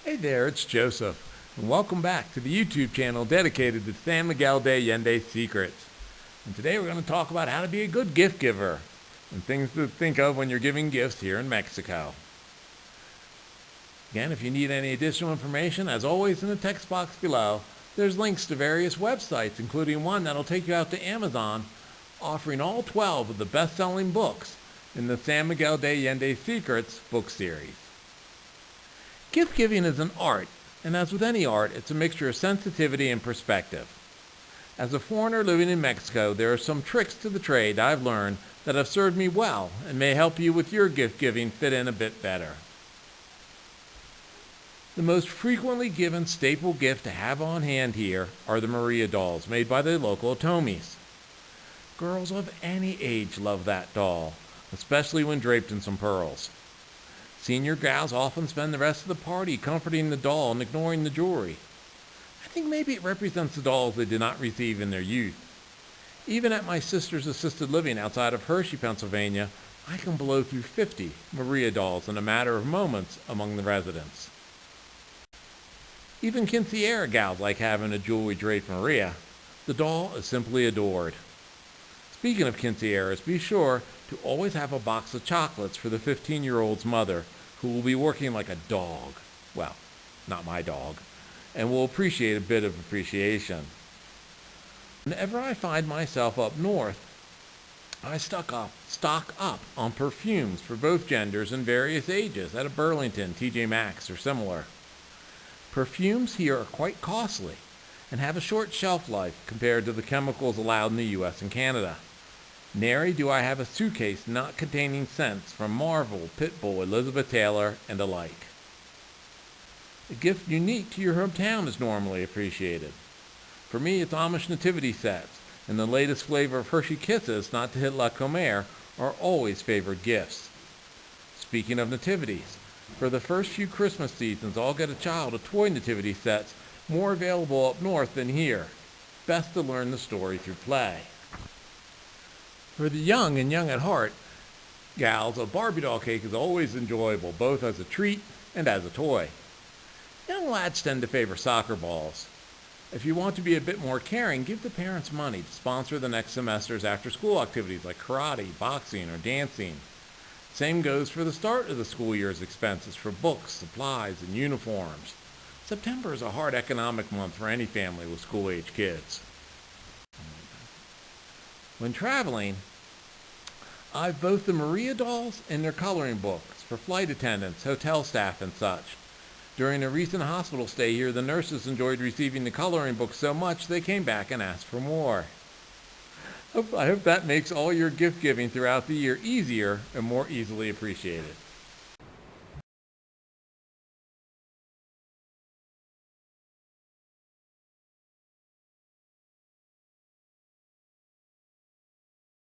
Hey there, it's Joseph, and welcome back to the YouTube channel dedicated to San Miguel de Allende secrets. And today we're going to talk about how to be a good gift giver and things to think of when you're giving gifts here in Mexico. Again, if you need any additional information, as always in the text box below, there's links to various websites, including one that'll take you out to Amazon, offering all 12 of the best-selling books in the San Miguel de Allende Secrets book series. Gift giving is an art, and as with any art, it's a mixture of sensitivity and perspective. As a foreigner living in Mexico, there are some tricks to the trade I've learned that have served me well and may help you with your gift giving fit in a bit better. The most frequently given staple gift to have on hand here are the Maria dolls made by the local Atomis. Girls of any age love that doll, especially when draped in some pearls. Senior gals often spend the rest of the party comforting the doll and ignoring the jewelry. I think maybe it represents the dolls they did not receive in their youth. Even at my sister's assisted living outside of Hershey, Pennsylvania, I can blow through 50 Maria dolls in a matter of moments among the residents. Even quinceañera gals like having a jewelry draped Maria. The doll is simply adored. Speaking of quinceañeras, be sure to always have a box of chocolates for the 15-year-old's mother, who will be working like a dog. Well, not my dog, and will appreciate a bit of appreciation. Whenever I find myself up north, I stock up on perfumes for both genders and various ages at a Burlington, TJ Maxx, or similar. Perfumes here are quite costly and have a short shelf life compared to the chemicals allowed in the US and Canada. Nary do I have a suitcase not containing scents from Marvel, Pitbull, Elizabeth Taylor, and the like. A gift unique to your hometown is normally appreciated. For me, it's Amish nativity sets, and the latest flavor of Hershey Kisses, not to hit La Comer, are always favored gifts. Speaking of nativities, for the first few Christmas seasons, I'll get a child a toy nativity sets, more available up north than here. Best to learn the story through play. For the young and young at heart, gals, a Barbie doll cake is always enjoyable, both as a treat and as a toy. Young lads tend to favor soccer balls. If you want to be a bit more caring, give the parents money to sponsor the next semester's after-school activities like karate, boxing, or dancing. Same goes for the start of the school year's expenses for books, supplies, and uniforms. September is a hard economic month for any family with school-age kids. When traveling, I've both the Maria dolls and their coloring books for flight attendants, hotel staff, and such. During a recent hospital stay here, the nurses enjoyed receiving the coloring books so much they came back and asked for more. I hope that makes all your gift giving throughout the year easier and more easily appreciated.